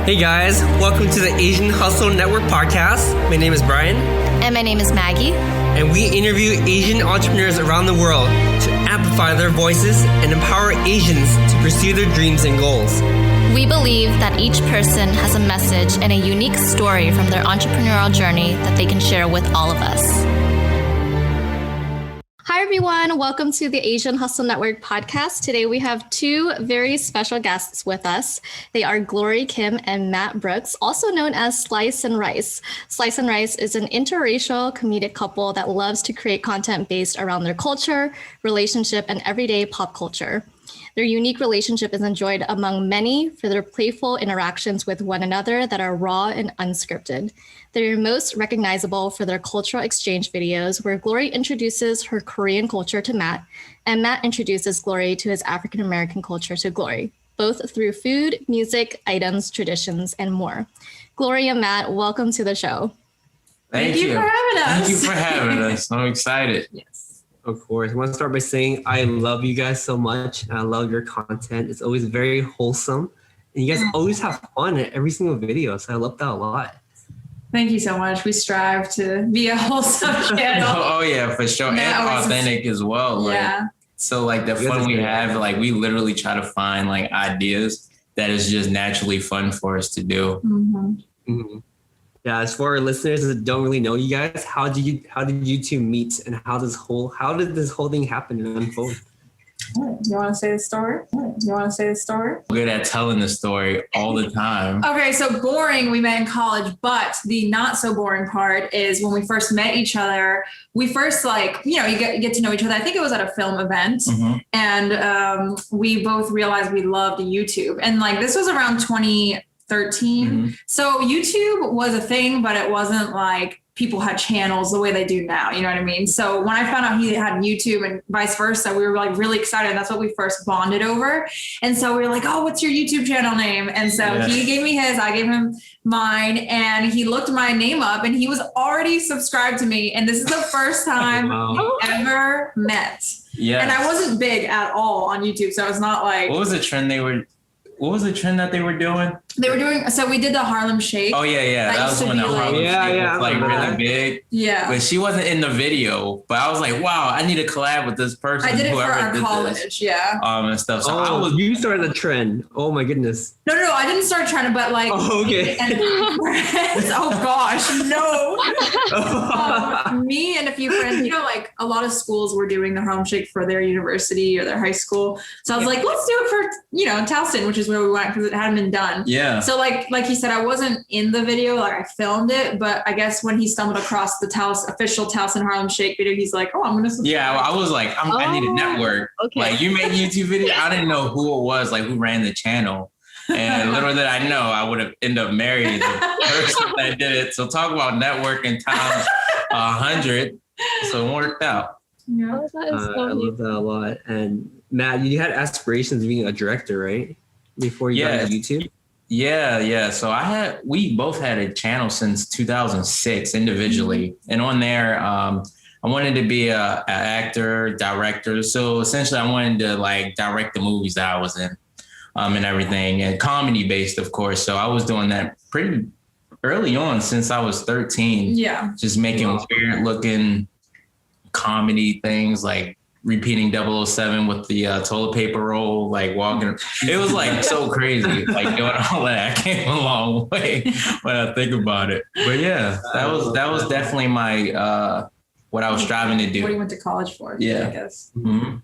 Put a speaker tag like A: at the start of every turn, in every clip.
A: Hey guys, welcome to the Asian Hustle Network podcast. My name is Brian.
B: And my name is Maggie.
A: And we interview Asian entrepreneurs around the world to amplify their voices and empower Asians to pursue their dreams and goals.
B: We believe that each person has a message and a unique story from their entrepreneurial journey that they can share with all of us. Hi, everyone. Welcome to the Asian Hustle Network podcast. Today, we have two very special guests with us. They are Glory Kim and Matt Brooks, also known as Slice and Rice. Slice and Rice is an interracial comedic couple that loves to create content based around their culture, relationship, and everyday pop culture. Their unique relationship is enjoyed among many for their playful interactions with one another that are raw and unscripted. They're most recognizable for their cultural exchange videos where Glory introduces her Korean culture to Matt, and Matt introduces Glory to his African-American culture to Glory, both through food, music, items, traditions, and more. Glory and Matt, welcome to the show.
C: Thank you
D: for having us.
C: Thank you for having us. I'm excited.
A: Yes, of course. I want to start by saying I love you guys so much. And I love your content. It's always very wholesome. And you guys always have fun in every single video. So I love that a lot.
D: Thank you so much. We strive to be a wholesome channel.
C: Oh yeah, for sure. And authentic as well.
D: Yeah.
C: So like the fun we have, like we literally try to find like ideas that is just naturally fun for us to do.
D: Mm-hmm.
A: Mm-hmm. Yeah, as for our listeners that don't really know you guys, how did you two meet, and how did this whole thing happen and unfold?
D: You want to say the story?
C: Good at telling the story all the time.
D: Okay, so boring, we met in college, but the not so boring part is when we first met each other, we first you get to know each other. I think it was at a film event, and we both realized we loved YouTube. And this was around 2013. Mm-hmm. So YouTube was a thing, but it wasn't like people had channels the way they do now. You know what I mean? So when I found out he had YouTube and vice versa, we were really excited. That's what we first bonded over. And so we were like, oh, what's your YouTube channel name? And so he gave me his, I gave him mine, and he looked my name up and he was already subscribed to me. And this is the first time we ever met. Yeah. And I wasn't big at all on YouTube. So it's not like,
C: What was the trend that they were doing?
D: So we did the Harlem Shake.
C: Oh yeah. That was when the Harlem Shake was really big.
D: Yeah.
C: But she wasn't in the video. But I was like, wow, I need to collab with this person.
D: I did it for our college,
C: and stuff. So
A: you started the trend. Oh my goodness.
D: No, I didn't start trending, but
A: okay.
D: Oh gosh, no. Me and a few friends, a lot of schools were doing the Harlem Shake for their university or their high school. So I was like, let's do it for, Towson, which is where we went because it hadn't been done.
C: Yeah.
D: So like he said, I wasn't in the video, I filmed it, but I guess when he stumbled across the official Towson Harlem Shake video, he's like, oh, I'm going to subscribe.
C: Yeah, I was like, I need a network.
B: Okay.
C: You made YouTube video. I didn't know who it was, who ran the channel. And little did I know I would have ended up marrying the person that did it. So talk about networking times 100. So it worked out.
D: Yeah.
A: I love that a lot. And Matt, you had aspirations of being a director, right? Before you got into YouTube?
C: Yeah. So we both had a channel since 2006 individually. And on there, I wanted to be an actor, director. So essentially I wanted to direct the movies that I was in and everything, and comedy based, of course. So I was doing that pretty early on since I was 13.
D: Yeah.
C: Just making weird looking comedy things repeating 007 with the toilet paper roll, walking. It was so crazy, doing all that. I came a long way when I think about it. But yeah, that was definitely my what I was striving to do.
D: What you went to college for?
C: Yeah,
D: I guess.
C: Mm-hmm.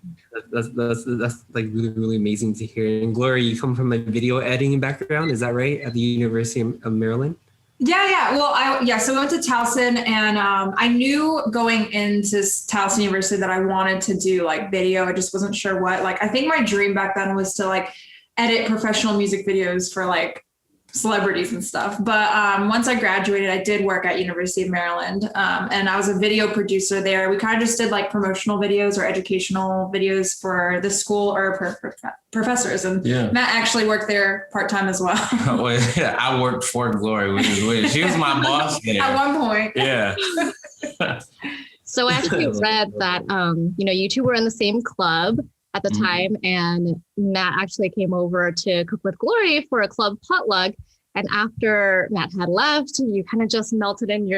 A: That's really, really amazing to hear. And Gloria, you come from a video editing background, is that right? At the University of Maryland?
D: Yeah. Well, so we went to Towson, and I knew going into Towson University that I wanted to do video. I just wasn't sure what. I think my dream back then was to edit professional music videos for celebrities and stuff. But once I graduated, I did work at University of Maryland, and I was a video producer there. We kind of just did promotional videos or educational videos for the school or professors. And Matt actually worked there part-time as well.
C: I worked for Glory, which is weird. She was my boss there.
D: At one point.
C: Yeah.
B: So I actually read that, you two were in the same club at the time, and Matt actually came over to cook with Glory for a club potluck. And after Matt had left, you kind of just melted into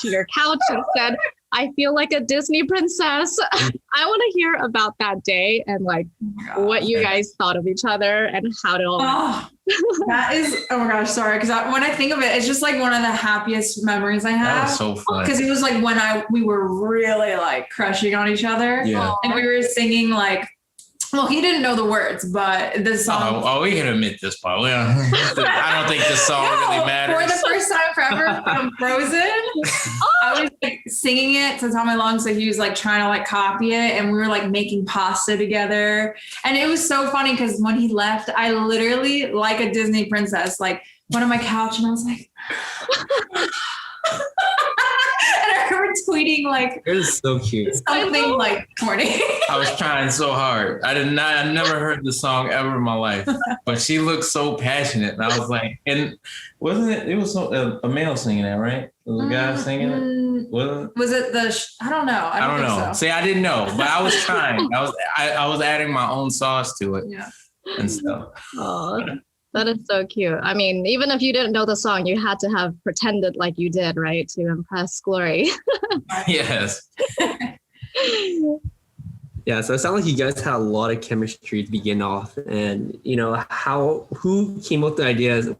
B: your couch and said, I feel like a Disney princess. I want to hear about that day and like what you guys thought of each other and how it all went.
D: That is, oh my gosh, sorry. Because when I think of it, it's just like one of the happiest memories I have.
C: That was so fun.
D: Because it was like when we were really like crushing on each other.
C: Yeah.
D: And we were singing like, well, he didn't know the words, but the song.
C: Oh, we can admit this part. I don't think this song really matters.
D: For the first time forever from Frozen, I was like singing it to Tommy Long, so he was like trying to like copy it, and we were like making pasta together, and it was so funny because when he left, I literally like a Disney princess, like went on my couch and I was like. And I remember tweeting like
A: it is so cute.
D: Something like corny.
C: I was trying so hard. I never heard the song ever in my life, but she looked so passionate. And I was like, and wasn't it was a male singing that, right? It was a guy singing it?
D: Was it I don't know. I don't know.
C: So. See, I didn't know, but I was trying. I was adding my own sauce to it.
D: Yeah.
C: And stuff.
B: Oh, that is so cute. I mean, even if you didn't know the song, you had to have pretended like you did, right? To impress Glory.
C: Yes.
A: Yeah, so it sounds like you guys had a lot of chemistry to begin off. And, who came up with the ideas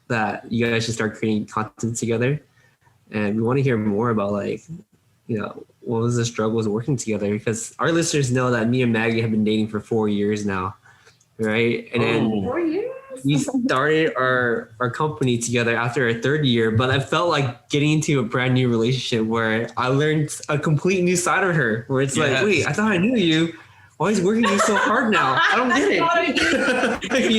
A: that you guys should start creating content together? And we want to hear more about, what was the struggles working together? Because our listeners know that me and Maggie have been dating for 4 years now, right? And then
D: 4 years?
A: We started our company together after our third year, but I felt like getting into a brand new relationship where I learned a complete new side of her, where it's like, wait, I thought I knew you. Why is working you so hard now? I don't get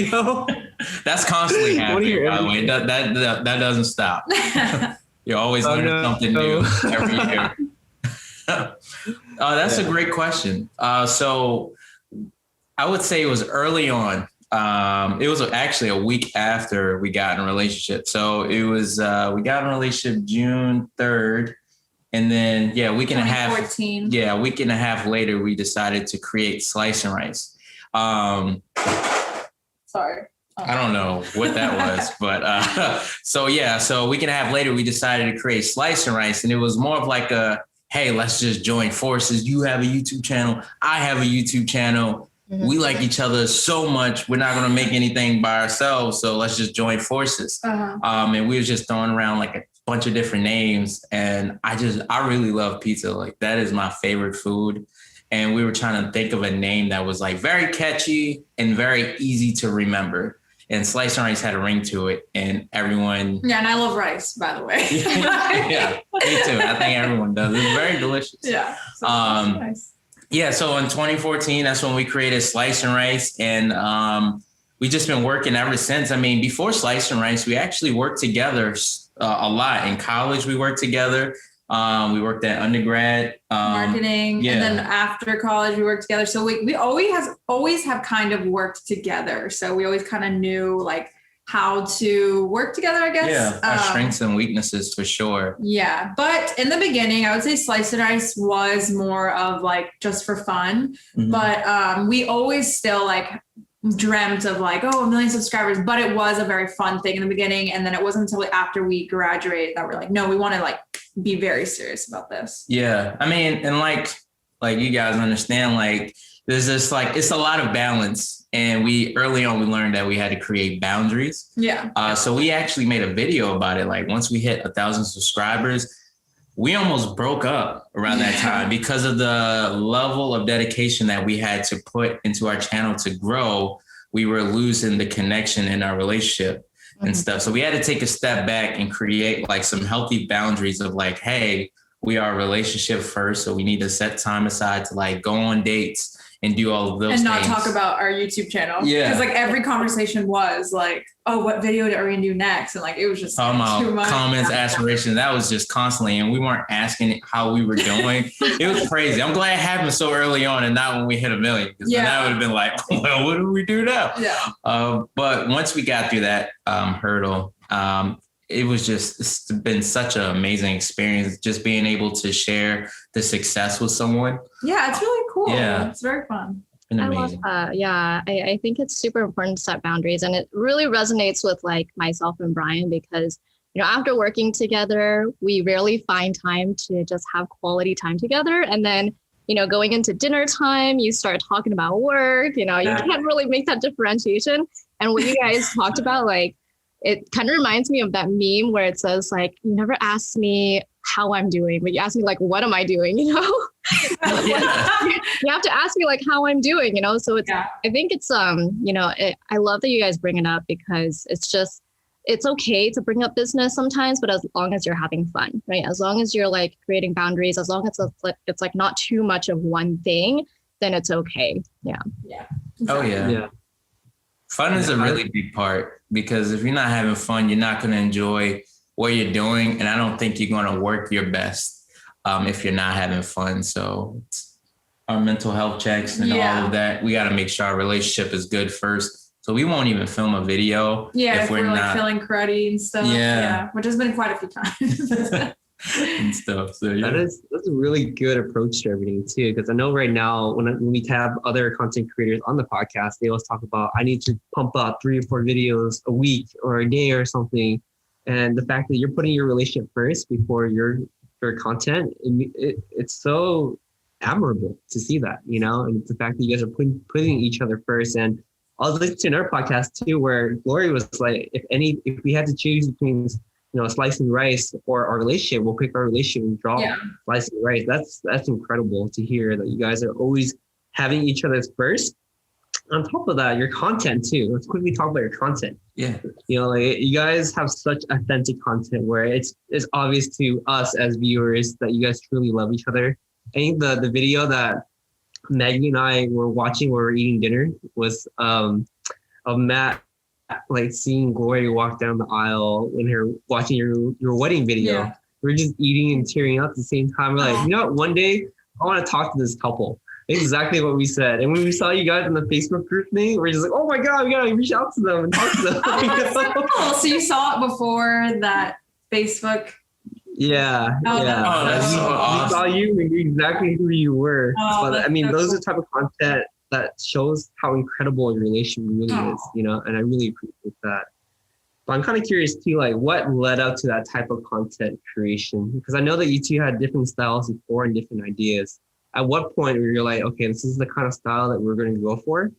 A: it.
C: That's constantly happening, by the way. That doesn't stop. You're always learning something new every year. That's a great question. So I would say it was early on. It was actually a week after we got in a relationship. So it was, we got in a relationship June 3rd. And then, a week and a half. A week and a half later, we decided to create Slice and Rice.
D: Sorry.
C: I don't know what that was, but so a week and a half later, we decided to create Slice and Rice. And it was more of like hey, let's just join forces. You have a YouTube channel. I have a YouTube channel. Mm-hmm. We like each other so much. We're not going to make anything by ourselves. So let's just join forces. Uh-huh. And we were just throwing around like a bunch of different names. And I really love pizza. Like that is my favorite food. And we were trying to think of a name that was like very catchy and very easy to remember. And Slice and Rice had a ring to it, and everyone.
D: Yeah, and I love rice, by the way.
C: Yeah, me too. I think everyone does. It's very delicious.
D: Yeah. So nice.
C: Yeah, so in 2014, that's when we created Slice and Rice, and we've just been working ever since. I mean, before Slice and Rice, we actually worked together a lot. In college, we worked together. We worked at undergrad.
D: Marketing. Yeah. And then after college, we worked together. So we always have kind of worked together. So we always kind of knew like how to work together, I guess.
C: Yeah, our strengths and weaknesses for sure.
D: Yeah. But in the beginning, I would say Slice and Rice was more of like just for fun. Mm-hmm. But we always still like dreamt of like, 1 million subscribers, but it was a very fun thing in the beginning. And then it wasn't until after we graduated that we're like, no, we want to like be very serious about this.
C: Yeah. I mean, and like you guys understand, like there's this like, it's a lot of balance. And early on, we learned that we had to create boundaries.
D: Yeah.
C: So we actually made a video about it. Like once we hit 1,000 subscribers, we almost broke up around that time because of the level of dedication that we had to put into our channel to grow. We were losing the connection in our relationship and stuff. So we had to take a step back and create like some healthy boundaries of like, hey, we are a relationship first. So we need to set time aside to like go on dates and do all of those
D: and not
C: things.
D: Talk about our YouTube channel.
C: Yeah.
D: Because like every conversation was like, oh, what video are we gonna do next? And like, it was just like, too much.
C: Comments, aspirations. That was just constantly. And we weren't asking how we were doing. It was crazy. I'm glad it happened so early on and not when we hit 1 million. Because then that would have been like, well, what do we do now?
D: Yeah.
C: But once we got through that hurdle, it's been such an amazing experience just being able to share the success with someone.
D: Yeah, it's really cool.
C: Yeah.
D: It's very fun.
C: Been
B: I love
C: amazing.
B: that. Yeah, I think it's super important to set boundaries, and it really resonates with like myself and Brian because after working together, we rarely find time to just have quality time together, and then going into dinner time, you start talking about work. You can't really make that differentiation. And what you guys talked about, like, it kind of reminds me of that meme where it says like, you never ask me how I'm doing, but you ask me like, what am I doing? You have to ask me like how I'm doing, so it's, I think it's, I love that you guys bring it up because it's okay to bring up business sometimes, but as long as you're having fun, right? As long as you're like creating boundaries, as long as it's like not too much of one thing, then it's okay. Yeah.
D: Yeah.
C: Oh yeah. Fun is a really big part because if you're not having fun, you're not going to enjoy what you're doing. And I don't think you're going to work your best if you're not having fun. So our mental health checks and all of that, we got to make sure our relationship is good first. So we won't even film a video.
D: Yeah, if we're like feeling cruddy and stuff. Yeah. Which has been quite a few times.
C: And stuff. So
A: that's a really good approach to everything too. Because I know right now when we have other content creators on the podcast, they always talk about I need to pump out 3 or 4 videos a week or a day or something. And the fact that you're putting your relationship first before your content, it's so admirable to see that, and the fact that you guys are putting each other first. And I was listening to another podcast too, where Glory was like, if we had to choose between slicing rice or our relationship, we'll pick our relationship and draw slicing rice. That's incredible to hear that you guys are always having each other's first. On top of that, your content too. Let's quickly talk about your content.
C: Yeah.
A: You guys have such authentic content where it's obvious to us as viewers that you guys truly love each other. I think the video that Maggie and I were watching while we were eating dinner was of Matt like seeing Glory walk down the aisle when you're watching your wedding video. Yeah. We're just eating and tearing up at the same time. We're like, one day I want to talk to this couple. Exactly what we said. And when we saw you guys in the Facebook group thing, we're just like, oh my God, we gotta reach out to them and talk to them.
D: Cool. So you saw it before that Facebook?
A: Yeah.
C: That's so awesome.
A: We saw you, we knew exactly who you were. But those are the type of content that shows how incredible your relationship really is, and I really appreciate that. But I'm kind of curious too, like what led up to that type of content creation? Because I know that you two had different styles before and different ideas. At what point were you like, okay, this is the kind of style that we're going to go for?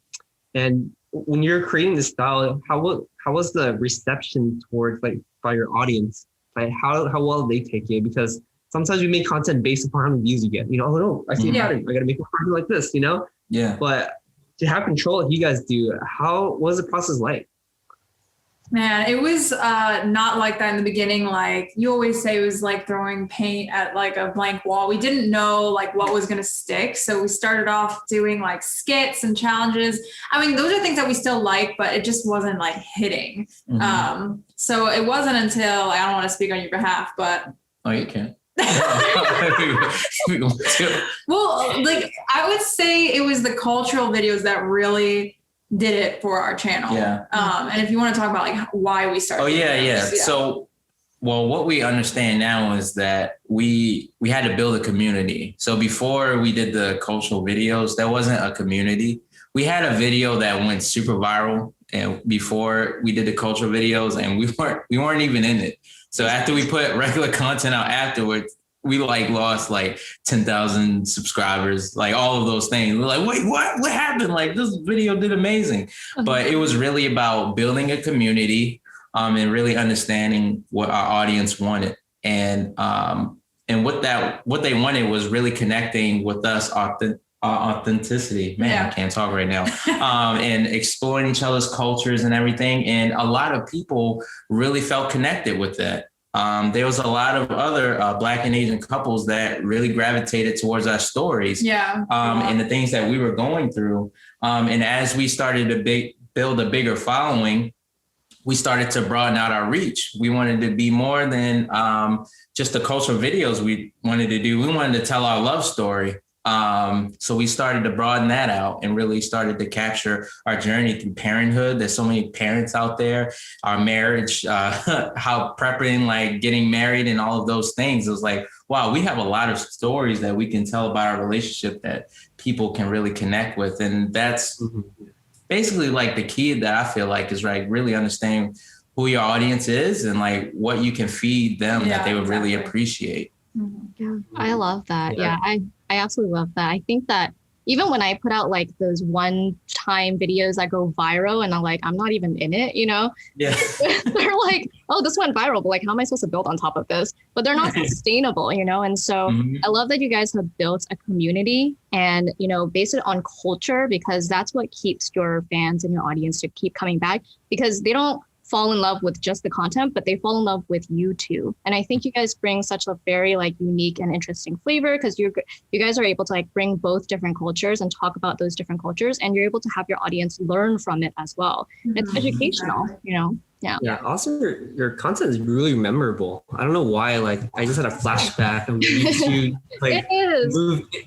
A: And when you're creating this style, how was the reception towards like by your audience? Like how well they take it? Because sometimes we make content based upon how many views you get. Oh no, I see a pattern. I got to make a content like this.
C: Yeah.
A: But to have control like you guys do, what was the process like?
D: Man, it was not like that in the beginning. Like you always say, it was like throwing paint at like a blank wall. We didn't know like what was going to stick. So we started off doing like skits and challenges. I mean, those are things that we still like, but it just wasn't like hitting. Mm-hmm. So it wasn't until, I don't want to speak on your behalf, but.
C: Oh, you can.
D: Well, like I would say it was the cultural videos that really did it for our channel.
C: Yeah.
D: And if you want to talk about like why we started.
C: Oh yeah. So, what we understand now is that we had to build a community. So before we did the cultural videos, there wasn't a community. We had a video that went super viral, and before we did the cultural videos, and we weren't even in it. So after we put regular content out afterwards, we like lost like 10,000 subscribers, like all of those things. We're like, wait, what happened? Like this video did amazing. Okay. But it was really about building a community and really understanding what our audience wanted. And what they wanted was really connecting with us, authenticity. Man, I can't talk right now. And exploring each other's cultures and everything. And a lot of people really felt connected with that. There was a lot of other Black and Asian couples that really gravitated towards our stories and the things that we were going through. And as we started to build a bigger following, we started to broaden out our reach. We wanted to be more than just the cultural videos we wanted to do. We wanted to tell our love story. So we started to broaden that out and really started to capture our journey through parenthood. There's so many parents out there, our marriage, how prepping, like getting married and all of those things. It was like, wow, we have a lot of stories that we can tell about our relationship that people can really connect with. And that's basically like the key that I feel like is like really understanding who your audience is and like what you can feed them that they would really appreciate.
B: Yeah, I love that. Yeah, I absolutely love that. I think that even when I put out like those one-time videos that go viral and I'm not even in it,
C: Yeah.
B: they're like, oh, this went viral, but like, how am I supposed to build on top of this? But they're not sustainable, And so I love that you guys have built a community and, base it on culture, because that's what keeps your fans and your audience to keep coming back, because they don't fall in love with just the content, but they fall in love with you too. And I think you guys bring such a very like unique and interesting flavor, because you guys are able to like bring both different cultures and talk about those different cultures, and you're able to have your audience learn from it as well. It's educational,
A: Yeah. Also, your content is really memorable. I don't know why. Like, I just had a flashback of you two like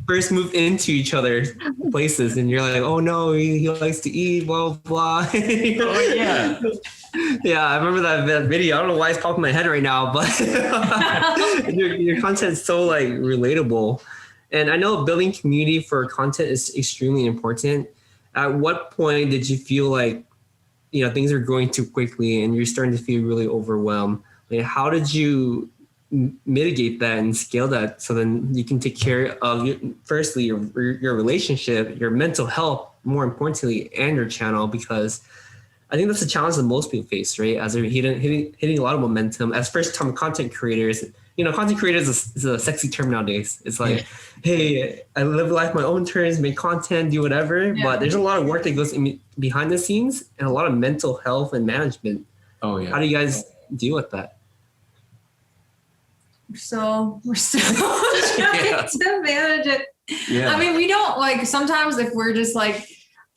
A: first moved into each other's places, and you're like, oh no, he likes to eat, blah blah. Oh
C: yeah.
A: Yeah, I remember that video. I don't know why it's popping in my head right now, but your content is so like relatable. And I know building community for content is extremely important. At what point did you feel like, things are growing too quickly and you're starting to feel really overwhelmed? Like, how did you mitigate that and scale that so then you can take care of firstly your relationship, your mental health, more importantly, and your channel? Because I think that's a challenge that most people face, right? As they're hitting a lot of momentum as first-time content creators. Content creators is a sexy term nowadays. It's like, hey, I live life my own terms, make content, do whatever. Yeah. But there's a lot of work that goes behind the scenes and a lot of mental health and management. Oh yeah. How do you guys deal with that?
D: We're still trying to manage it. Yeah. I mean, we don't sometimes if we're just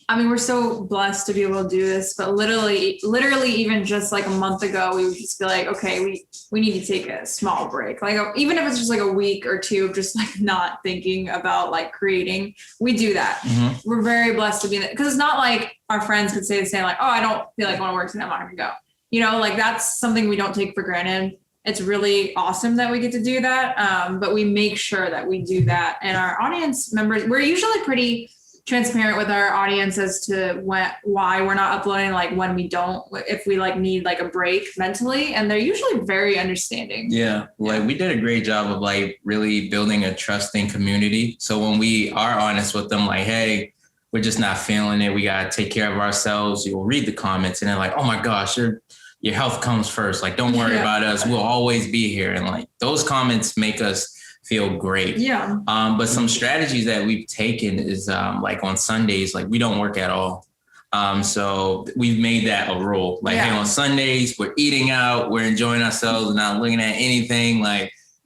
D: we're so blessed to be able to do this, but literally even just like a month ago, we would just be like, okay, we need to take a small break. Even if it's just like a week or two of just not thinking about creating, we do that. Mm-hmm. We're very blessed to be that, because it's not like our friends could say the same, oh, I don't feel like I want to work today, I'm not going to go. That's something we don't take for granted. It's really awesome that we get to do that. But we make sure that we do that. And our audience members, we're usually pretty transparent with our audience as to why we're not uploading, when we don't, if we need a break mentally, and they're usually very understanding.
C: Yeah, we did a great job of really building a trusting community. So when we are honest with them, hey, we're just not feeling it, we gotta take care of ourselves, you'll read the comments and they're oh my gosh, your health comes first, don't worry about us, we'll always be here. And those comments make us feel great. Yeah. But some strategies that we've taken is on Sundays, we don't work at all. So we've made that a rule. Hey, on Sundays, we're eating out, we're enjoying ourselves, not looking at anything,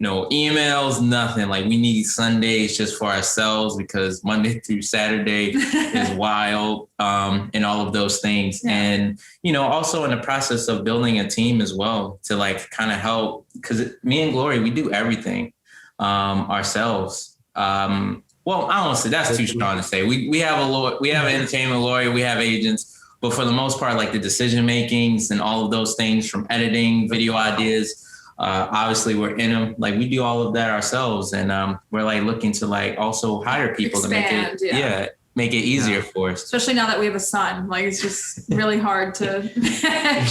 C: no emails, nothing. We need Sundays just for ourselves, because Monday through Saturday is wild, and all of those things. Yeah. And, also in the process of building a team as well to kind of help, because me and Glory, we do everything ourselves. Well, I don't want to say that's too strong to say. We have a lawyer, we have an entertainment lawyer, we have agents, but for the most part, the decision makings and all of those things, from editing, video ideas, obviously we're in them. We do all of that ourselves, and we're looking to also hire people to make it easier for us.
D: Especially now that we have a son, it's just really hard to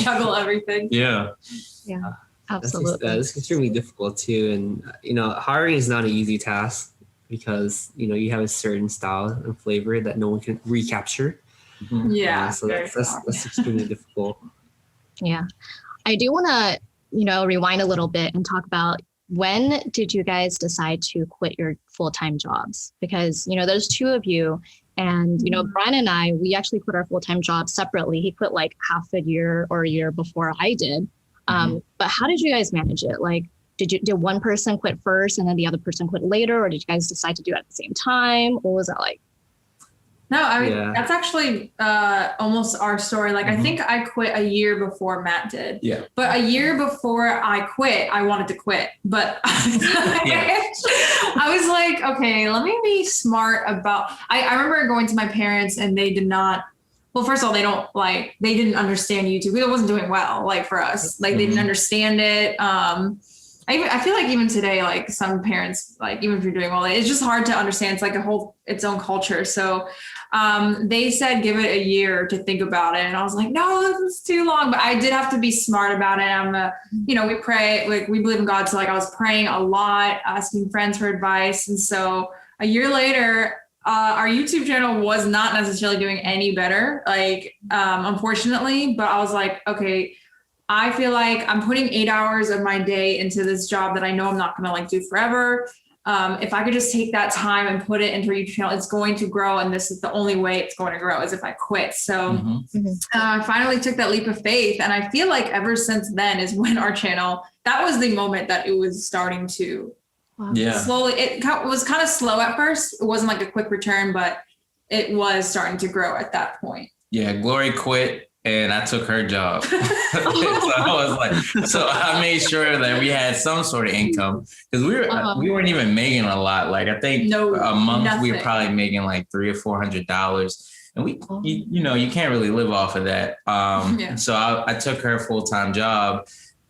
D: juggle everything.
C: Yeah.
B: Yeah. Absolutely.
A: It's extremely difficult too. And, hiring is not an easy task, because, you have a certain style and flavor that no one can recapture.
D: Mm-hmm. Yeah.
A: So that's extremely difficult.
B: Yeah. I do want to, rewind a little bit and talk about, when did you guys decide to quit your full-time jobs? Because, there's two of you, and, Brian and I, we actually quit our full-time jobs separately. He quit half a year or a year before I did. But how did you guys manage it? Did one person quit first and then the other person quit later, or did you guys decide to do it at the same time? What was that like?
D: No, I mean, that's actually almost our story. Like, I think I quit a year before Matt did.
C: Yeah.
D: But a year before I quit, I wanted to quit. But I was like, okay, let me be smart about, I remember going to my parents and they did not, well, first of all, they didn't understand YouTube. It wasn't doing well, like for us, like they didn't understand it. I feel like even today, like some parents, like even if you're doing well, it's just hard to understand. It's like its own culture. So they said, give it a year to think about it. And I was like, no, this is too long, but I did have to be smart about it. We pray, like we believe in God. So like I was praying a lot, asking friends for advice. And so a year later, our YouTube channel was not necessarily doing any better, like, unfortunately, but I was like, okay, I feel like I'm putting 8 hours of my day into this job that I know I'm not going to like do forever. If I could just take that time and put it into a YouTube channel, it's going to grow. And this is the only way it's going to grow is if I quit. So I finally took that leap of faith. And I feel like ever since then is when our channel, that was the moment that it was starting to slowly, it was kind of slow at first. It wasn't like a quick return, but it was starting to grow at that point.
C: Yeah, Glory quit. And I took her job. So I made sure that we had some sort of income because we weren't even making a lot. Like I think a month we were probably making like $300 or $400, and you can't really live off of that. So I took her full-time job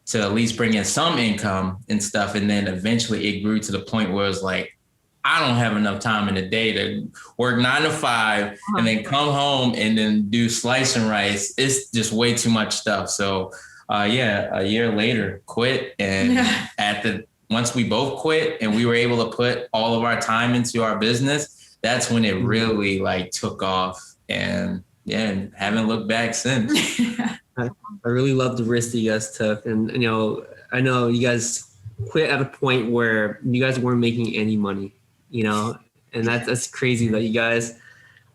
C: to at least bring in some income and stuff, and then eventually it grew to the point where it was like, I don't have enough time in the day to work 9 to 5 and then come home and then do slice and rice. It's just way too much stuff. So a year later, quit. And once we both quit and we were able to put all of our time into our business, that's when it really like took off, and haven't looked back since.
A: I really love the risk that you guys took. And, I know you guys quit at a point where you guys weren't making any money. And that's crazy that you guys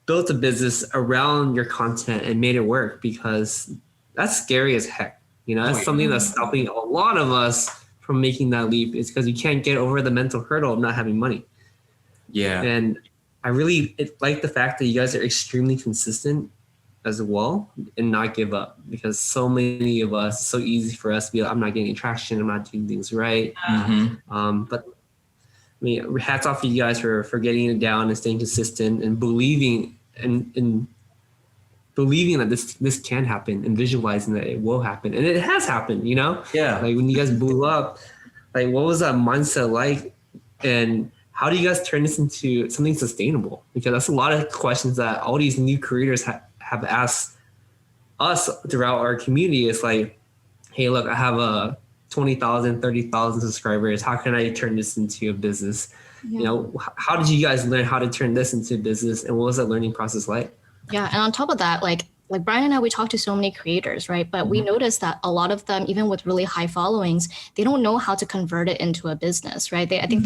A: built a business around your content and made it work, because that's scary as heck. That's something that's stopping a lot of us from making that leap, is because you can't get over the mental hurdle of not having money. Yeah. And I really like the fact that you guys are extremely consistent as well and not give up, because so many of us, it's so easy for us to be like, I'm not getting traction, I'm not doing things right. But I mean, hats off to you guys for getting it down and staying consistent and believing and believing that this can happen and visualizing that it will happen. And it has happened, Yeah. Like when you guys blew up, like what was that mindset like? And how do you guys turn this into something sustainable? Because that's a lot of questions that all these new creators have asked us throughout our community. It's like, hey, look, I have a 20,000, 30,000 subscribers. How can I turn this into a business? How did you guys learn how to turn this into a business, and what was that learning process like?
B: Yeah. And on top of that, like Brian and I, we talk to so many creators, right? But we noticed that a lot of them, even with really high followings, they don't know how to convert it into a business, right? I think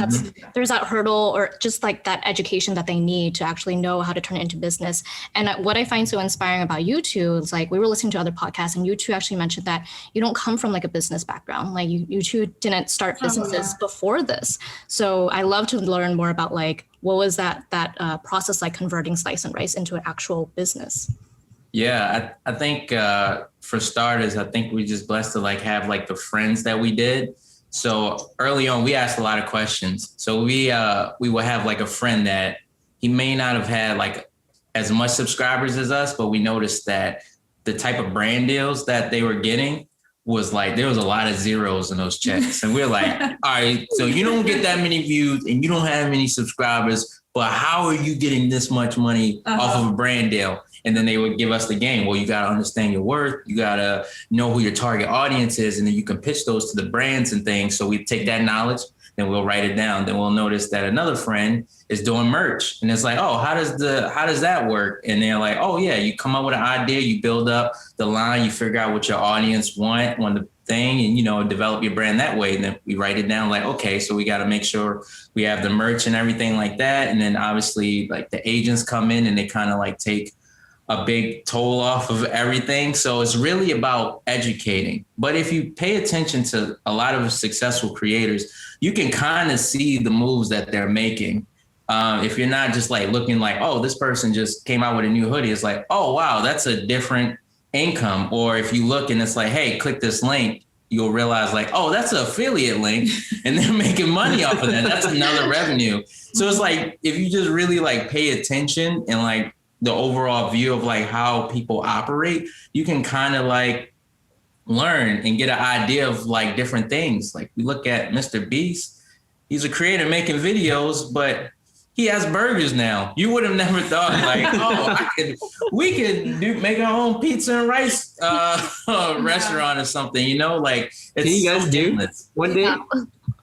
B: there's that hurdle, or just like that education that they need to actually know how to turn it into business. And what I find so inspiring about you two is like, we were listening to other podcasts and you two actually mentioned that you don't come from like a business background. Like you two didn't start businesses before this. So I love to learn more about like, what was that process like converting Slice and Rice into an actual business?
C: Yeah, I think for starters, I think we just blessed to like have like the friends that we did. So early on, we asked a lot of questions. So we would have like a friend that he may not have had like as much subscribers as us, but we noticed that the type of brand deals that they were getting was like, there was a lot of zeros in those checks. And we're like, all right, so you don't get that many views and you don't have many subscribers, but how are you getting this much money off of a brand deal? And then they would give us the game. Well, you got to understand your worth. You got to know who your target audience is. And then you can pitch those to the brands and things. So we take that knowledge, then we'll write it down. Then we'll notice that another friend is doing merch. And it's like, oh, how does that work? And they're like, oh, yeah, you come up with an idea. You build up the line. You figure out what your audience want the thing, and, develop your brand that way. And then we write it down like, okay, so we got to make sure we have the merch and everything like that. And then obviously like the agents come in and they kind of like take a big toll off of everything. So it's really about educating. But if you pay attention to a lot of successful creators, you can kind of see the moves that they're making. if you're not just like looking like, oh, this person just came out with a new hoodie, it's like, oh, wow, that's a different income. Or if you look and it's like, hey, click this link, you'll realize like, oh, that's an affiliate link and they're making money off of that. That's another revenue. So it's like, if you just really like pay attention and like the overall view of like how people operate, you can kind of like learn and get an idea of like different things. Like we look at Mr. Beast, he's a creator making videos, but he has burgers now. You would have never thought like, oh, we could make our own pizza and rice restaurant or something, you know, like it's
A: can you guys do one day?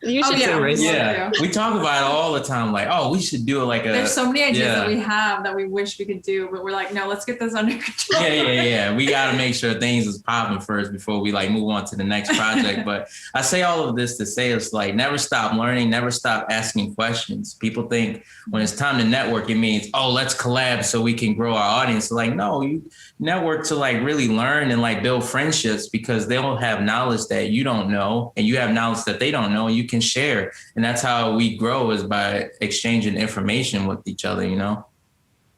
B: You should
A: say rice.
C: Yeah, we talk about it all the time. Like, oh, we should do it like
D: There's so many ideas that we have that we wish we could do, but we're like, no, let's get this under control.
C: Yeah. We got to make sure things is popping first before we like move on to the next project. But I say all of this to say it's like never stop learning, never stop asking questions. People think when it's time to network, it means, oh, let's collab so we can grow our audience. Like, no, you network to like really learn and like build friendships because they'll have knowledge that you don't know and you have knowledge that they don't know and you can share. And that's how we grow, is by exchanging information with each other, you know?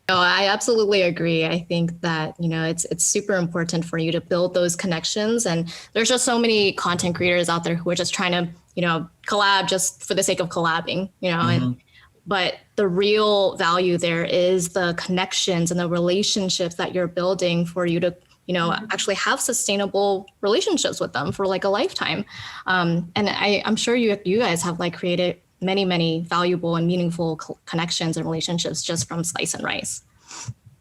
B: No, I absolutely agree. I think that, you know, it's super important for you to build those connections. And there's just so many content creators out there who are just trying to, you know, collab just for the sake of collabing, you know, but the real value there is the connections and the relationships that you're building for you to, you know, actually have sustainable relationships with them for like a lifetime. And I'm sure you guys have like created many valuable and meaningful connections and relationships just from Slice and Rice.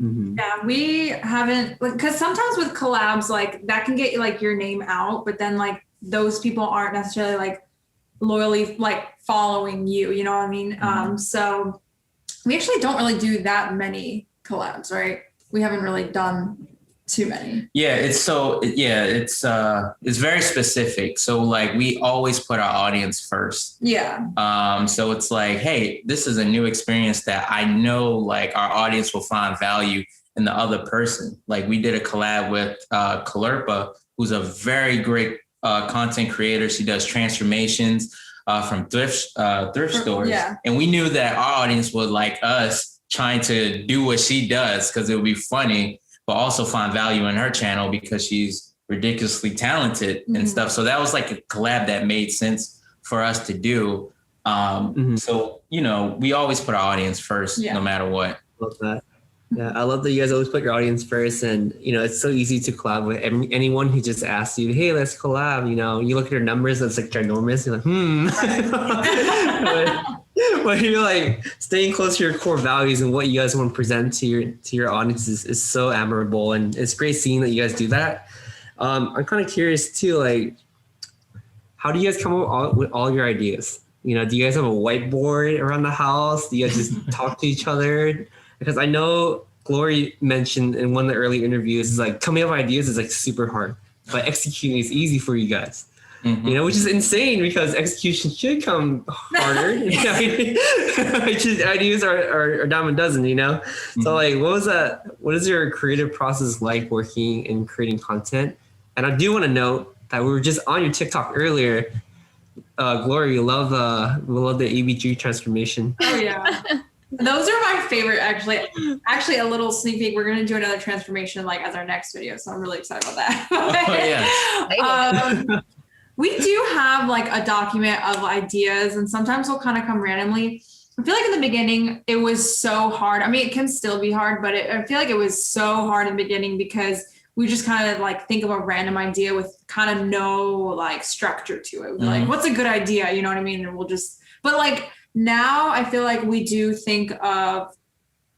D: Yeah, we haven't, because sometimes with collabs, like that can get like your name out, but then like those people aren't necessarily like loyally like following you, you know what I mean? So we actually don't really do that many collabs, right? We haven't really done too many. Yeah, it's very specific. So like we always put our audience first.
B: Yeah.
C: So it's like, hey, this is a new experience that I know like our audience will find value in the other person. Like we did a collab with Kalerpa, who's a very great content creator. She does transformations from thrift stores.
D: Yeah.
C: And we knew that our audience would like us trying to do what she does because it would be funny, but also find value in her channel because she's ridiculously talented and stuff. So that was like a collab that made sense for us to do. So, you know, we always put our audience first, no matter what.
A: Love that. Yeah, I love that you guys always put your audience first. And, you know, it's so easy to collab with anyone who just asks you, hey, let's collab. You know, you look at your numbers, it's like ginormous. You're like, but you're like staying close to your core values and what you guys want to present to your audience is so admirable. And it's great seeing that you guys do that. I'm kind of curious too, like, how do you guys come up with all your ideas? You know, do you guys have a whiteboard around the house? Do you guys just talk to each other? Because I know Glory mentioned in one of the early interviews, is like coming up with ideas is like super hard, but executing is easy for you guys. You know, which is insane because execution should come harder. Ideas are a dime a dozen, you know? So like, what is your creative process like working and creating content? And I do want to note that we were just on your TikTok earlier. Glory, we love the ABG transformation.
D: Oh yeah. Those are my favorite, actually a little sneak peek. We're going to do another transformation like as our next video. So I'm really excited about that. We do have like a document of ideas and sometimes they'll kind of come randomly. I feel like in the beginning, it was so hard. I mean, it can still be hard, but I feel like it was so hard in the beginning because we just kind of like think of a random idea with kind of no like structure to it. We're like, what's a good idea? You know what I mean? And but like now I feel like we do think of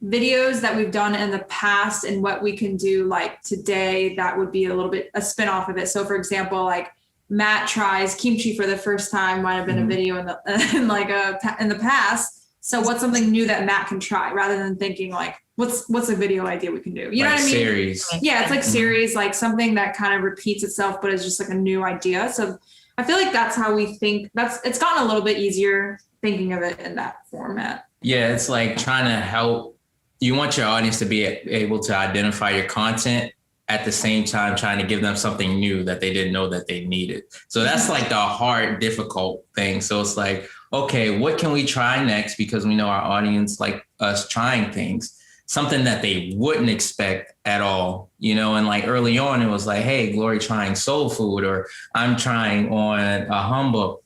D: videos that we've done in the past and what we can do like today that would be a little bit a spin-off of it. So for example, like Matt tries kimchi for the first time might have been a video in the past. So what's something new that Matt can try rather than thinking like, what's a video idea we can do? You know what I mean?
C: Series.
D: Yeah, it's like series, like something that kind of repeats itself, but it's just like a new idea. So I feel like that's how we think. It's gotten a little bit easier thinking of it in that format.
C: Yeah, it's like trying to help. You want your audience to be able to identify your content at the same time trying to give them something new that they didn't know that they needed. So that's like the hard, difficult thing. So it's like, okay, what can we try next? Because we know our audience like us trying things, something that they wouldn't expect at all, you know? And like early on, it was like, hey, Glory trying soul food, or I'm trying on a humbug,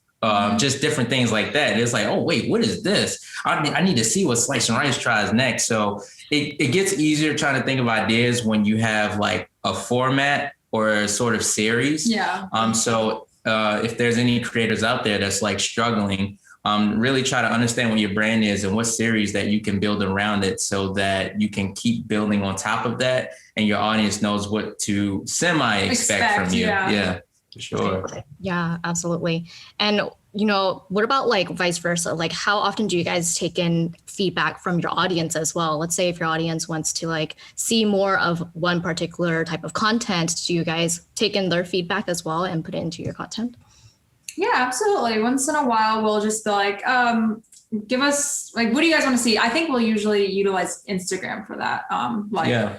C: just different things like that. It's like, oh, wait, what is this? I need to see what Slice and Rice tries next. So it gets easier trying to think of ideas when you have like a format or a sort of series.
D: Yeah.
C: So if there's any creators out there that's like struggling, really try to understand what your brand is and what series that you can build around it so that you can keep building on top of that and your audience knows what to semi-expect from you. Yeah, for sure.
B: Yeah, absolutely. And, you know, what about like vice versa? Like how often do you guys take in feedback from your audience as well? Let's say if your audience wants to like see more of one particular type of content, do you guys take in their feedback as well and put it into your content?
D: Yeah, absolutely. Once in a while, we'll just be like, give us, like, what do you guys want to see? I think we'll usually utilize Instagram for that.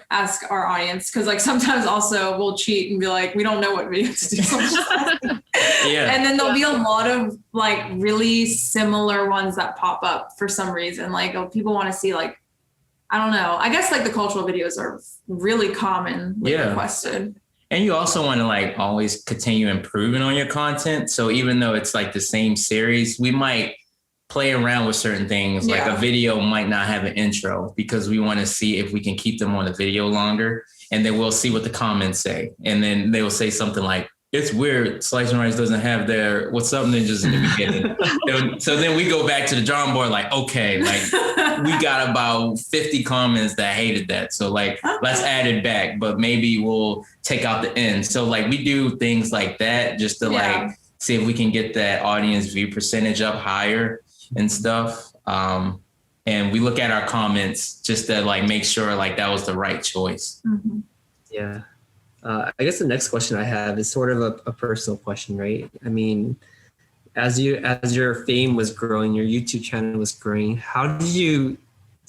D: Ask our audience. Cause like sometimes also we'll cheat and be like, we don't know what video to do.
C: Yeah.
D: And then there'll be a lot of like really similar ones that pop up for some reason. Like people want to see like, I don't know. I guess like the cultural videos are really commonly requested.
C: And you also want to like always continue improving on your content. So even though it's like the same series, we might play around with certain things. Like a video might not have an intro because we want to see if we can keep them on the video longer. And then we'll see what the comments say. And then they will say something like, it's weird, Slice and Rice doesn't have their what's up ninjas in the beginning. So then we go back to the drawing board like, okay, like we got about 50 comments that hated that. So like, let's add it back, but maybe we'll take out the end. So like we do things like that just to like see if we can get that audience view percentage up higher and stuff. And we look at our comments just to like make sure like that was the right choice.
D: Mm-hmm.
A: Yeah. I guess the next question I have is sort of a personal question, right? I mean, as your fame was growing, your YouTube channel was growing, do you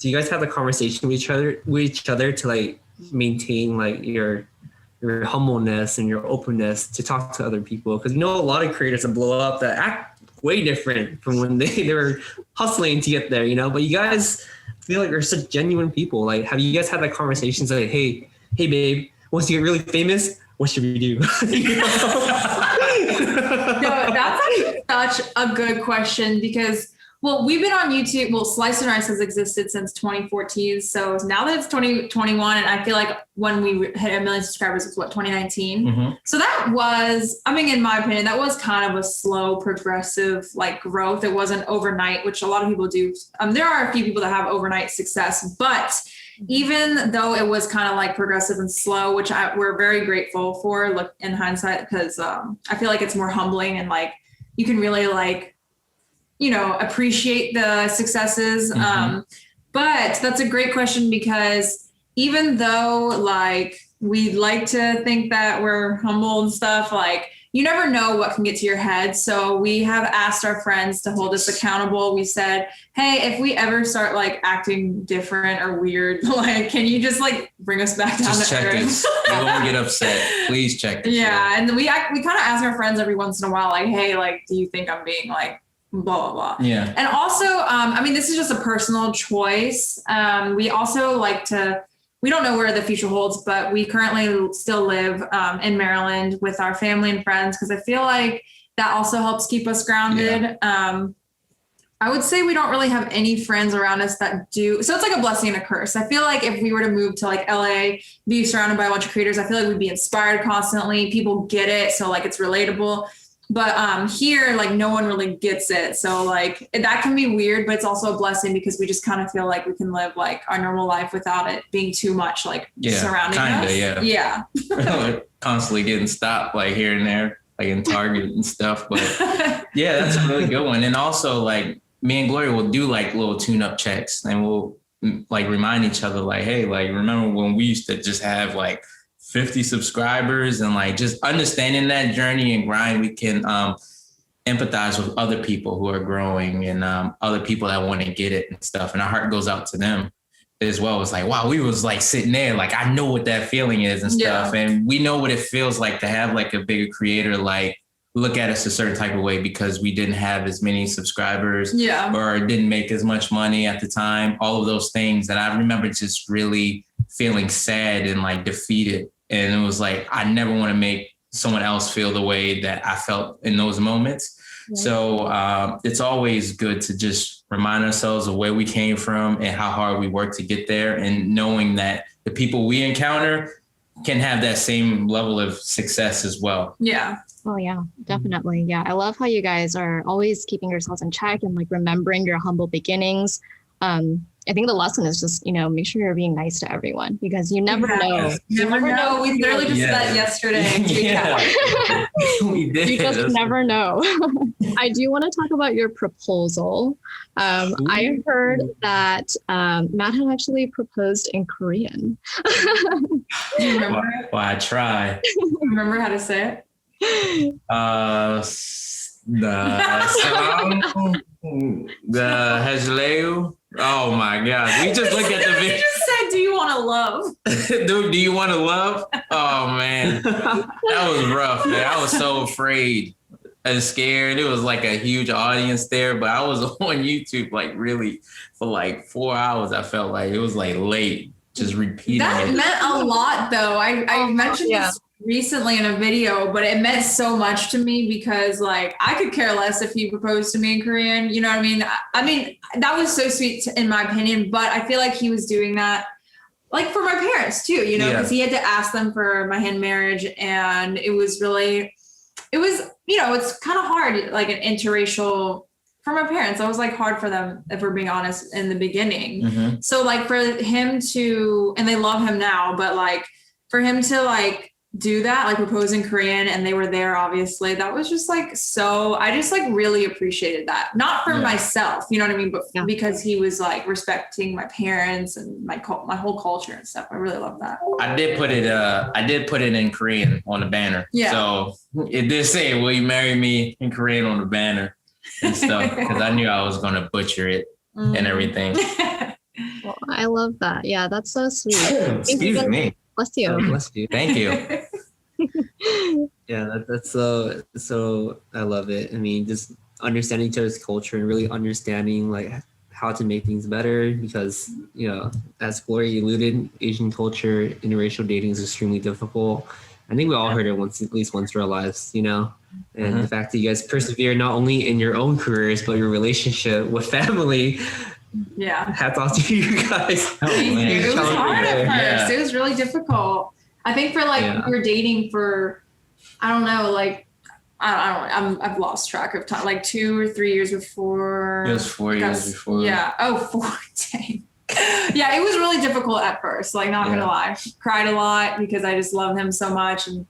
A: guys have a conversation with each other to like maintain like your humbleness and your openness to talk to other people? Because you know a lot of creators that blow up that act way different from when they were hustling to get there, you know. But you guys feel like you're such genuine people. Like, have you guys had that conversation? Like, hey, babe, once you get really famous, what should we do?
D: No, that's actually such a good question because, well, we've been on YouTube. Well, Slice and Rice has existed since 2014. So now that it's 2021, and I feel like when we hit 1 million subscribers was 2019.
C: Mm-hmm.
D: So that was, I mean, in my opinion, that was kind of a slow, progressive like growth. It wasn't overnight, which a lot of people do. There are a few people that have overnight success, but even though it was kind of like progressive and slow, which we're very grateful for, look in hindsight, because I feel like it's more humbling and like you can really like, you know, appreciate the successes.
C: Mm-hmm.
D: But that's a great question because even though like we like to think that we're humble and stuff, like you never know what can get to your head. So we have asked our friends to hold us accountable. We said, hey, if we ever start like acting different or weird, like, can you just like bring us back down
C: just
D: to
C: check
D: earth?
C: us. We won't get upset. Please check us.
D: Yeah. And we kind of ask our friends every once in a while, like, hey, like, do you think I'm being like, blah, blah, blah.
C: Yeah.
D: And also, I mean, this is just a personal choice. We also like to, we don't know where the future holds, but we currently still live in Maryland with our family and friends because I feel like that also helps keep us grounded. Yeah. I would say we don't really have any friends around us that do. So it's like a blessing and a curse. I feel like if we were to move to like LA, be surrounded by a bunch of creators, I feel like we'd be inspired constantly. People get it. So like it's relatable. But here, like no one really gets it. So like that can be weird, but it's also a blessing because we just kind of feel like we can live like our normal life without it being too much like surrounding us. Yeah.
C: Constantly getting stopped like here and there, like in Target and stuff. But yeah, that's a really good one. And also like me and Gloria will do like little tune-up checks and we'll like remind each other like, hey, like remember when we used to just have like 50 subscribers and like just understanding that journey and grind, we can empathize with other people who are growing and other people that want to get it and stuff. And our heart goes out to them as well. It's like, wow, we was like sitting there, like, I know what that feeling is and stuff. Yeah. And we know what it feels like to have like a bigger creator, like look at us a certain type of way because we didn't have as many subscribers or didn't make as much money at the time, all of those things. And I remember just really feeling sad and like defeated. And it was like, I never want to make someone else feel the way that I felt in those moments. Yeah. So it's always good to just remind ourselves of where we came from and how hard we worked to get there, and knowing that the people we encounter can have that same level of success as well.
D: Yeah.
B: Oh yeah, definitely. Yeah. I love how you guys are always keeping yourselves in check and like remembering your humble beginnings. I think the lesson is just, make sure you're being nice to everyone, because you never know.
D: You never know. We literally just met yesterday.
C: We did.
B: You just never know. I do want to talk about your proposal. I heard that Matt had actually proposed in Korean.
D: Do you remember it?
C: Well, I try.
D: Remember how to say it?
C: The Hezleu. Oh my God. We just looked at the video.
D: You just said, do you want to love?
C: Dude, do you want to love? Oh man. That was rough, man. I was so afraid and scared. It was like a huge audience there, but I was on YouTube like really for like 4 hours. I felt like it was like late, just repeating
D: that
C: it.
D: Meant a lot though. I mentioned this recently in a video, but it meant so much to me because like I could care less if he proposed to me in Korean. You know what I mean? I mean, that was so sweet in my opinion, but I feel like he was doing that like for my parents too, because he had to ask them for my hand marriage, and it was it's kind of hard, like an interracial for my parents. It was like hard for them, if we're being honest, in the beginning. Mm-hmm. So like for him to, and they love him now, but like for him to like do that, like propose in Korean, and they were there, obviously, that was just like, so I just like really appreciated that. Not for myself, you know what I mean? But because he was like respecting my parents and my whole culture and stuff. I really love that.
C: I did put it in Korean on the banner. Yeah. So it did say, will you marry me in Korean on the banner and stuff? Because I knew I was going to butcher it and everything.
B: Well, I love that. Yeah, that's so sweet.
C: Excuse me.
B: Bless you.
A: Bless you.
C: Thank you.
A: Yeah, that's so I love it. I mean, just understanding each other's culture and really understanding like how to make things better, because as Glory alluded, Asian culture, interracial dating is extremely difficult. I think we all heard it at least once in our lives, and the fact that you guys persevere not only in your own careers but your relationship with family.
D: Yeah.
A: Hats off to you guys.
D: It was hard at first. It was really difficult. I think for like we were dating for, I don't know, like I've lost track of time, like 2 or 3 years before.
C: It was 4 years before.
D: Yeah. Oh, 4. Dang. Yeah, it was really difficult at first, like not gonna lie. Cried a lot because I just love him so much, and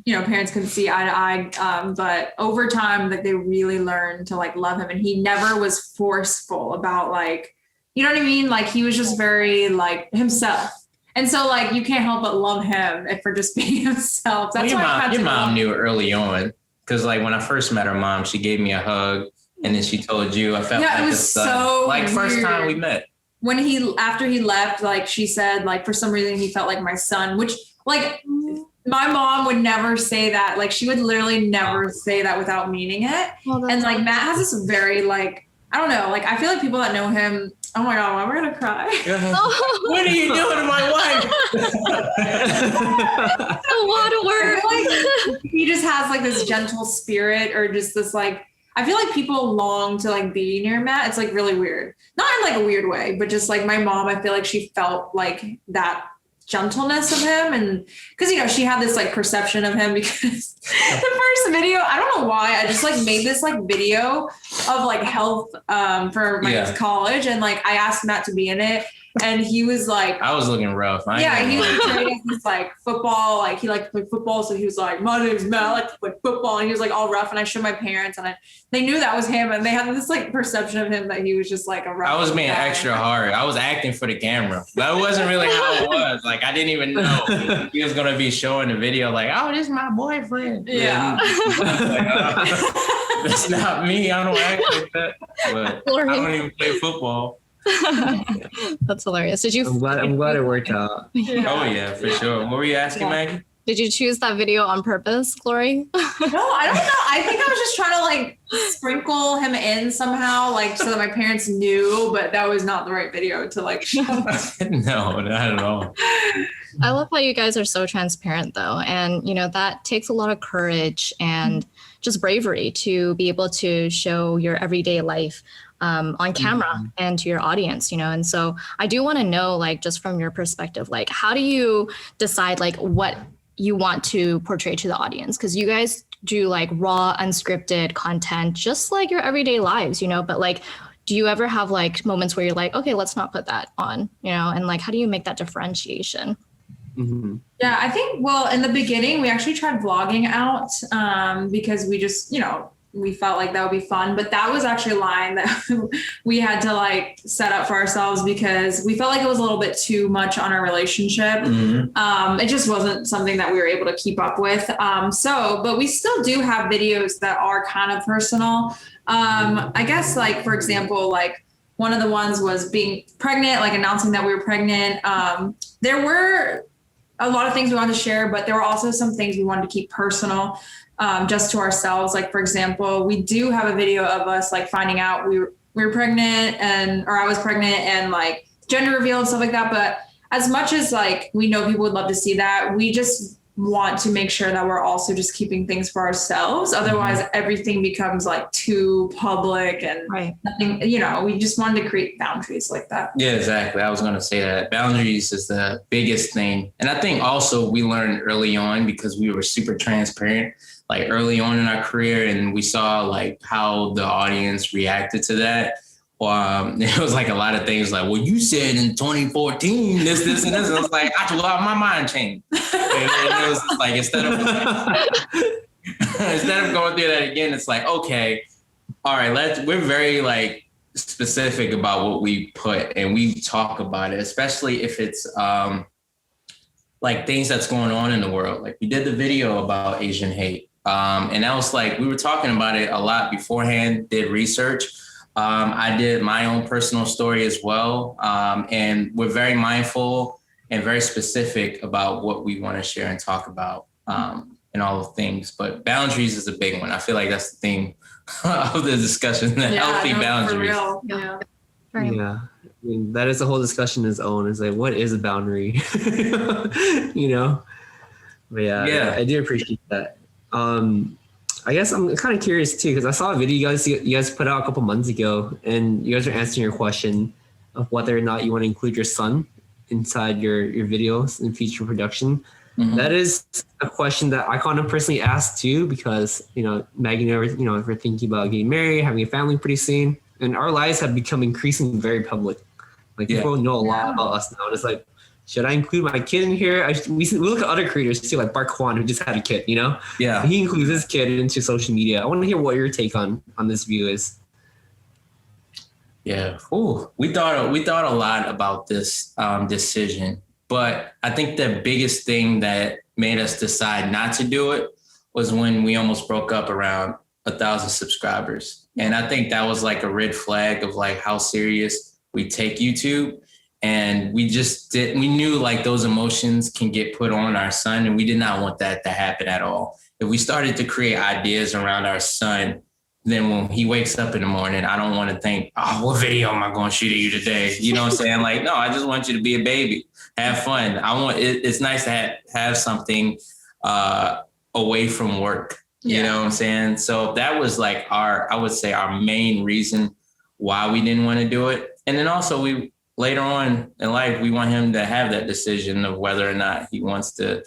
D: parents couldn't see eye to eye, but over time like they really learned to like love him, and he never was forceful about like, you know what I mean, like he was just very like himself, and so like you can't help but love him if for just being himself. That's why
C: your mom knew early on, because like when I first met her mom, she gave me a hug, and then she told you. I felt like
D: it was so
C: like
D: weird.
C: First time we met.
D: When after he left, like she said, like for some reason he felt like my son, which like my mom would never say that. Like she would literally never say that without meaning it. And like Matt has this very like, I don't know, like I feel like people that know him, oh my God, we're gonna cry.
C: What are you doing to my wife?
B: A lot of work.
D: Like, he just has like this gentle spirit, or just this like, I feel like people long to like be near Matt. It's like really weird. Not in like a weird way, but just like my mom, I feel like she felt like that gentleness of him. And because, she had this like perception of him because the first video, I don't know why, I just like made this like video of like health for my college. And like, I asked Matt to be in it. And he was like,
C: I was looking rough.
D: He was training this like football, like he liked to play football. So he was like, my name's Matt, I like to play football. And he was like all rough. And I showed my parents, and they knew that was him. And they had this like perception of him that he was just like a rough.
C: I was being extra hard. I was acting for the camera. That wasn't really how it was. Like I didn't even know he was going to be showing the video like, oh, this is my boyfriend.
D: Yeah.
C: That's not me. I don't act like that. But I don't even play football.
B: That's hilarious. Did you?
A: I'm glad it worked out.
C: Oh yeah, for sure. What were you asking, Maggie?
B: Did you choose that video on purpose, Glory?
D: No, I don't know. I think I was just trying to like sprinkle him in somehow, like so that my parents knew, but that was not the right video to like show.
C: No, not at all.
B: I love how you guys are so transparent though. And, you know, that takes a lot of courage and just bravery to be able to show your everyday life on camera and to your audience, you know. And so I do want to know, like, just from your perspective, like, how do you decide like what you want to portray to the audience? Because you guys do like raw, unscripted content, just like your everyday lives, you know, but like, do you ever have like moments where you're like, okay, let's not put that on, you know, and like, how do you make that differentiation?
D: Yeah, I think, well, in the beginning, we actually tried vlogging out because we just, you know, we felt like that would be fun, but that was actually a line that we had to like set up for ourselves because we felt like it was a little bit too much on our relationship. It just wasn't something that we were able to keep up with. But we still do have videos that are kind of personal. I guess like, for example, like one of the ones was being pregnant, like announcing that we were pregnant. There were a lot of things we wanted to share, but there were also some things we wanted to keep personal. Just to ourselves. Like, for example, we do have a video of us like finding out we were pregnant or I was pregnant and like gender reveal and stuff like that. But as much as like, we know people would love to see that, we just want to make sure that we're also just keeping things for ourselves. Otherwise everything becomes like too public and nothing, you know, we just wanted to create boundaries like that.
C: Yeah, exactly. I was going to say that boundaries is the biggest thing. And I think also we learned early on because we were super transparent, like early on in our career, and we saw like how the audience reacted to that. It was like a lot of things like, well, you said in 2014, this, and this. And I was like, my mind changed. And it was like, instead of going through that again, it's like, okay, all right, we're very like specific about what we put and we talk about it, especially if it's like things that's going on in the world. Like we did the video about Asian hate. And that was like, we were talking about it a lot beforehand, did research. I did my own personal story as well. And we're very mindful and very specific about what we want to share and talk about and all the things. But boundaries is a big one. I feel like that's the theme of the discussion, healthy boundaries.
D: For real.
A: Yeah. I mean, that is a whole discussion in its own. It's like, what is a boundary? You know? But yeah, I do appreciate that. I guess I'm kind of curious too, because I saw a video you guys put out a couple months ago, and you guys are answering your question of whether or not you want to include your son inside your videos in future production. That is a question that I kind of personally asked too, because, you know, Maggie and I, you know, if we're thinking about getting married, having a family pretty soon, and our lives have become increasingly very public. Like people know a lot about us now. And it's like, should I include my kid in here? We look at other creators too, like Bart Kwan, who just had a kid, you know?
C: Yeah.
A: He includes his kid into social media. I want to hear what your take on this view is.
C: Yeah. Ooh, we thought a lot about this decision, but I think the biggest thing that made us decide not to do it was when we almost broke up around 1,000 subscribers. And I think that was like a red flag of like how serious we take YouTube. And we knew like those emotions can get put on our son, and we did not want that to happen at all. If we started to create ideas around our son, then when he wakes up in the morning, I don't want to think, oh, what video am I going to shoot of you today? You know what I'm saying? Like, no, I just want you to be a baby, have fun. It's nice to have something away from work. You know what I'm saying? So that was like I would say our main reason why we didn't want to do it. And then also later on in life, we want him to have that decision of whether or not he wants to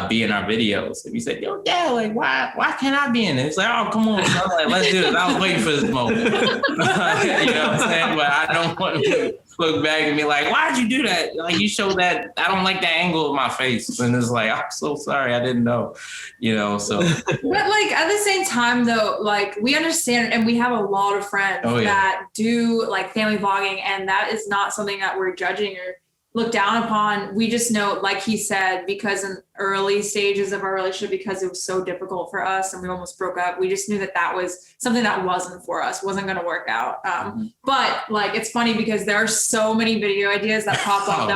C: be in our videos. If he said, yo, Dad, like, why can't I be in it? It's like, oh, come on, son. Like, let's do this. I was waiting for this moment. You know what I'm saying? But I don't want to look back and be like, why'd you do that? Like, you showed that. I don't like the angle of my face. And it's like, I'm so sorry. I didn't know, you know, so.
D: But like at the same time though, like we understand, and we have a lot of friends that do like family vlogging, and that is not something that we're judging or look down upon. We just know, like he said, because in early stages of our relationship, because it was so difficult for us and we almost broke up, we just knew that was something that wasn't for us, wasn't going to work out. But like, it's funny because there are so many video ideas that pop up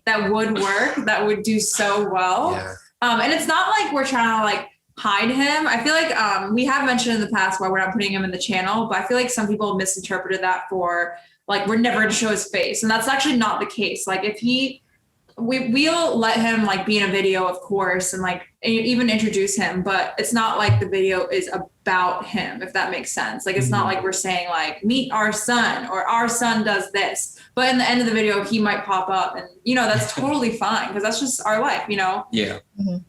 D: that would work, that would do so well. And it's not like we're trying to like hide him. I feel like we have mentioned in the past why we're not putting him in the channel, but I feel like some people misinterpreted that for like we're never going to show his face, and that's actually not the case. Like if we'll let him like be in a video, of course, and like even introduce him, but it's not like the video is about him, if that makes sense. Like it's not like we're saying like meet our son or our son does this, but in the end of the video he might pop up, and that's totally fine because that's just our life.
C: Yeah.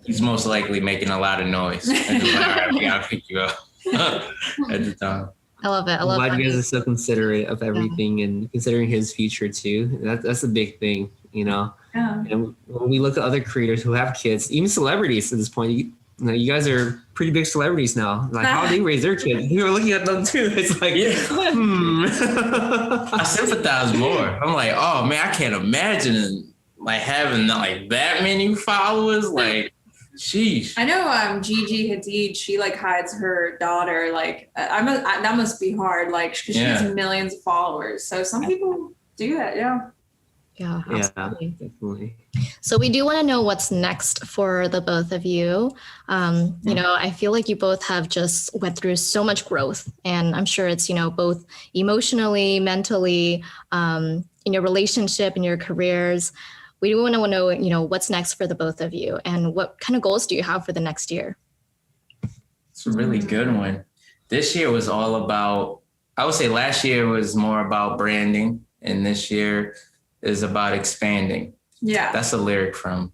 C: He's most likely making a lot of noise and just like, all right, we gotta pick you up at the time.
B: I love it.
A: I'm glad you guys are so considerate of everything and considering his future too. That's a big thing,
D: Yeah.
A: And when we look at other creators who have kids, even celebrities at this point, you guys are pretty big celebrities now. Like how they raise their kids, you're looking at them too. It's like,
C: I sympathize more. I'm like, oh man, I can't imagine like having like that many followers. Like, sheesh.
D: I know Gigi Hadid, she like hides her daughter. Like that must be hard. Like because she has millions of followers. So some people do that. Yeah.
B: Yeah, absolutely.
A: Definitely.
B: So we do want to know what's next for the both of you. I feel like you both have just went through so much growth, and I'm sure it's, both emotionally, mentally, in your relationship, in your careers. We do want to know, what's next for the both of you, and what kind of goals do you have for the next year?
C: It's a really good one. This year was all about, I would say last year was more about branding, and this year is about expanding. Yeah. That's a lyric from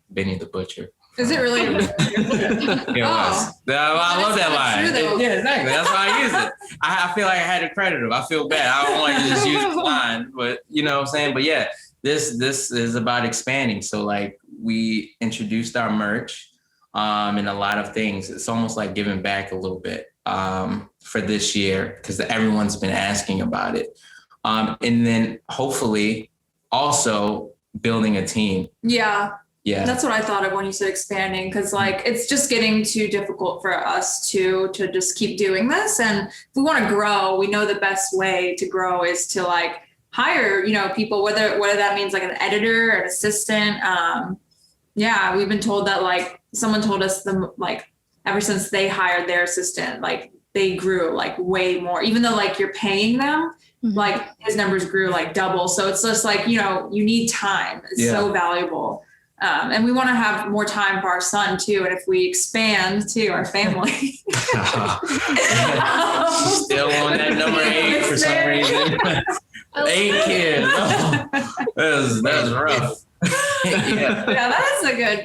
C: Benny the Butcher.
D: Is it really?
C: It was. I love that line. Yeah, exactly. That's why I use it. I feel like I had to credit him. I feel bad. I don't want to just use the line, but you know what I'm saying? But yeah, this is about expanding. So like we introduced our merch and a lot of things. It's almost like giving back a little bit for this year because everyone's been asking about it. And then hopefully also building a team. Yeah. That's what I thought of when you said expanding, because like it's just getting too difficult for us to just keep doing this. And if we want to grow, we know the best way to grow is to like hire, people, whether that means like an editor, an assistant. We've been told that like someone told us ever since they hired their assistant, like they grew like way more, even though like you're paying them. Like his numbers grew like double. So it's just like, you need time. It's so valuable. And we want to have more time for our son too. And if we expand to our family. Still on that number 8 for some reason. 8 kids. Oh, that's rough.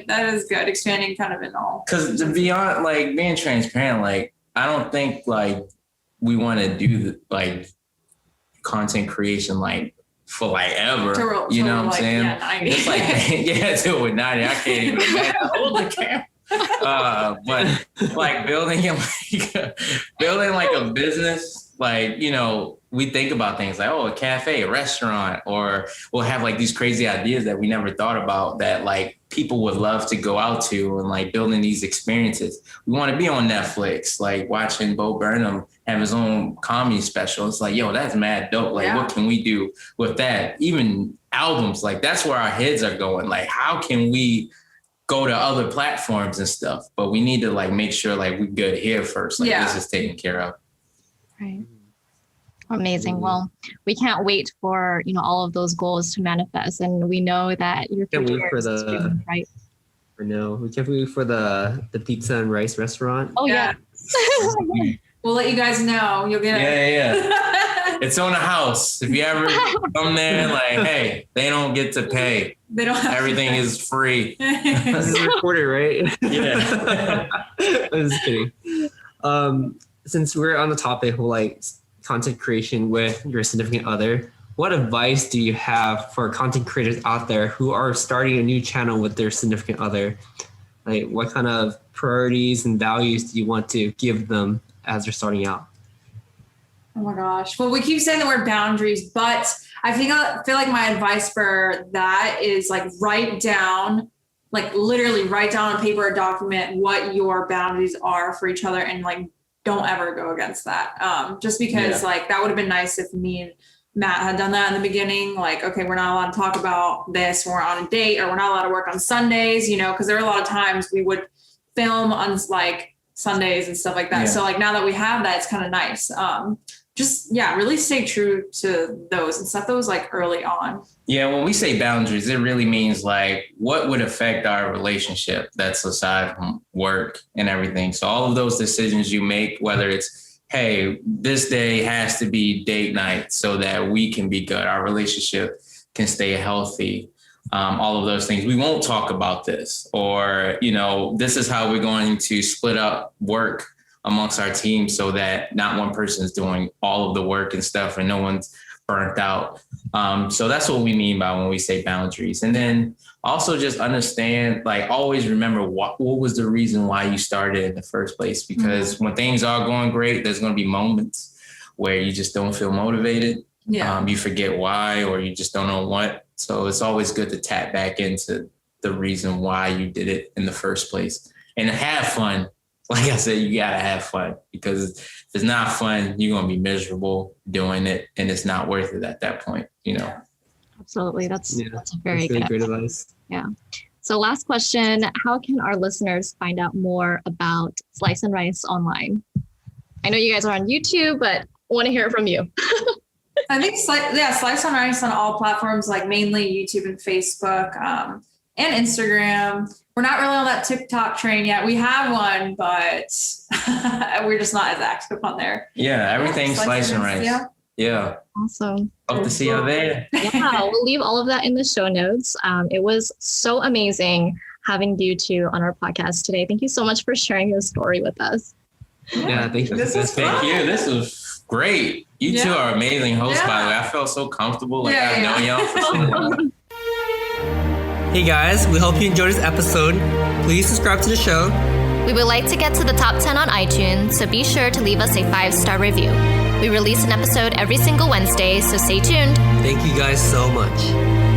D: That is good. Expanding kind of in all.
C: Because beyond like being transparent, like I don't think like we want to do like content creation like for like ever, you know what I'm saying? Yeah, it's like till we're 90. I can't even imagine. Hold the camera. But like building like a business, like we think about things like a cafe, a restaurant, or we'll have like these crazy ideas that we never thought about that like people would love to go out to, and like building these experiences. We want to be on Netflix, like watching Bo Burnham have his own comedy special. It's like, that's mad dope. Like, what can we do with that? Even albums, like that's where our heads are going. Like, how can we go to other platforms and stuff? But we need to like make sure like we're good here first. Like this is taken care of.
B: Right. Amazing. Well, we can't wait for, all of those goals to manifest. And we know that you're right.
A: We can't wait for the pizza and rice restaurant.
B: Oh, yeah.
D: We'll let you guys know. You'll get it.
C: Yeah. It's on the house. If you ever come there, like, hey, they don't get to pay.
D: They don't.
C: Everything is free.
A: This is recorded, right?
C: Yeah.
A: I'm just kidding. Since we're on the topic of like content creation with your significant other, what advice do you have for content creators out there who are starting a new channel with their significant other? Like, what kind of priorities and values do you want to give them as they're starting out?
D: Oh my gosh. Well, we keep saying the word boundaries, but I feel like my advice for that is like literally write down on paper or document what your boundaries are for each other, and like don't ever go against that. Just because like that would have been nice if me and Matt had done that in the beginning. Like, okay, we're not allowed to talk about this when we're on a date, or we're not allowed to work on Sundays, you know, because there were a lot of times we would film on like Sundays and stuff like that. Yeah. So like now that we have that, it's kind of nice. Really stay true to those and stuff that was like early on.
C: Yeah, when we say boundaries, it really means like what would affect our relationship that's aside from work and everything. So all of those decisions you make, whether it's, hey, this day has to be date night so that we can be good, our relationship can stay healthy, all of those things. We won't talk about this, or, you know, this is how we're going to split up work amongst our team so that not one person is doing all of the work and stuff and no one's burnt out. So that's what we mean by when we say boundaries. And then also just understand, like, always remember what was the reason why you started in the first place, because when things are going great, there's going to be moments where you just don't feel motivated. Yeah. You forget why, or you just don't know what. So it's always good to tap back into the reason why you did it in the first place and have fun. Like I said, you got to have fun, because if it's not fun, you're going to be miserable doing it, and it's not worth it at that point, you know?
B: Absolutely. That's very good.
A: Great advice.
B: Yeah. So last question, how can our listeners find out more about Slice and Rice online? I know you guys are on YouTube, but I want to hear it from you.
D: I think Slice and Rice on all platforms, like mainly YouTube and Facebook, and Instagram. We're not really on that TikTok train yet. We have one, but we're just not as active on there.
C: Yeah, everything's Slice and Rice. Yeah.
B: Awesome.
C: Hope to see you there.
B: Yeah, we'll leave all of that in the show notes. It was so amazing having you two on our podcast today. Thank you so much for sharing your story with us.
A: Yeah, thank you.
C: Thank you. This was great. You two are amazing hosts, by the way. I felt so comfortable. Like I've known y'all for so long.
A: Hey guys, we hope you enjoyed this episode. Please subscribe to the show.
B: We would like to get to the top 10 on iTunes, so be sure to leave us a 5-star review. We release an episode every single Wednesday, so stay tuned.
A: Thank you guys so much.